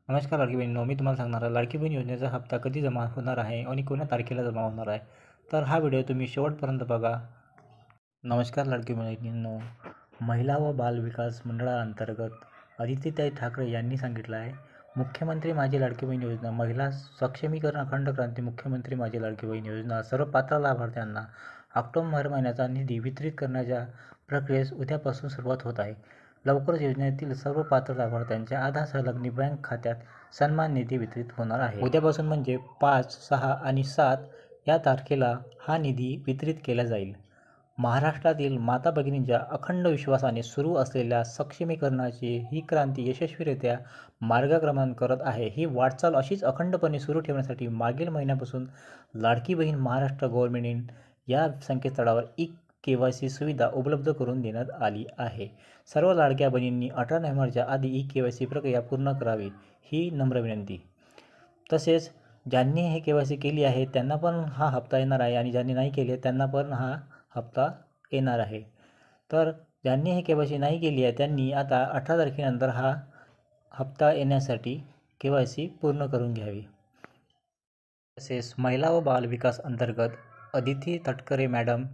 नमस्कार लाडकी बहिणींनो, मी तुम्हाला सांगणार आहे लाडकी बहीण योजनेचा हप्ता कधी जमा होणार आहे आणि कोणत्या तारखेला जमा होणार आहे. तर हा व्हिडिओ तुम्ही शेवटपर्यंत बघा. नमस्कार लाडकी बहिणींनो, महिला व बाल विकास मंडळाअंतर्गत आदित्यताई ठाकरे यांनी सांगितलं आहे, मुख्यमंत्री माझी लाडकी बहीण योजना, महिला सक्षमीकरण अखंड क्रांती, मुख्यमंत्री माझी लाडकी बहीण योजना सर्व पात्र लाभार्थ्यांना ऑक्टोबर महिन्याचा निधी वितरित करण्याच्या प्रक्रियेस उद्यापासून सुरुवात होत आहे. लवकरच योजनेतील सर्व पात्र लाभार्थ्यांच्या आधार संलग्न बँक खात्यात सन्मान निधी वितरित होणार आहे. उद्यापासून म्हणजे 5, 6 आणि 7 या तारखेला हा निधी वितरित केला जाईल. महाराष्ट्रातील माता भगिनींच्या अखंड विश्वासाने सुरू असलेल्या सक्षमीकरणाची ही क्रांती यशस्वीरित्या मार्गक्रमण करत आहे. ही वाटचाल अशीच अखंडपणे सुरू ठेवण्यासाठी मागील महिन्यापासून लाडकी बहीण महाराष्ट्र गव्हर्नमेंट या संकेतस्थळावर ई-केवायसी सुविधा उपलब्ध करून देण्यात आली आहे. सर्व लाडक्या बहिणींनी 18 नोव्हेंबरच्या आधी ई-केवायसी प्रक्रिया पूर्ण करावी, ही नम्र विनंती. तसेच ज्यांनी हे केवायसी केली आहे त्यांना पण हा हप्ता येणार आहे आणि ज्यांनी नाही केले त्यांना पण हा हप्ता येणार आहे. तर ज्यांनी हे केवायसी नाही केली आहे त्यांनी आता 18 तारखेनंतर हा हप्ता येण्यासाठी केवायसी पूर्ण करून घ्यावी. तसेच महिला व बाल विकास अंतर्गत अदिती तटकरे मॅडम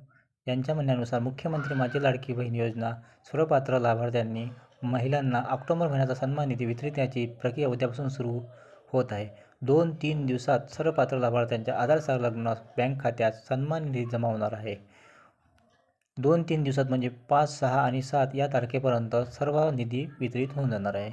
यांच्या म्हणण्यानुसार मुख्यमंत्री माझी लाडकी बहीण योजना सर्व पात्र लाभार्थ्यांनी महिलांना ऑक्टोबर महिन्याचा सन्मान निधी वितरित करण्याची प्रक्रिया उद्यापासून सुरू होत आहे. 2-3 दिवसात सर्व पात्र लाभार्थ्यांच्या आधार संलग्न बँक खात्यात सन्मान निधी जमा होणार आहे. 2-3 दिवसात म्हणजे 5, 6 आणि 7 या तारखेपर्यंत सर्व निधी वितरित होऊन जाणार आहे.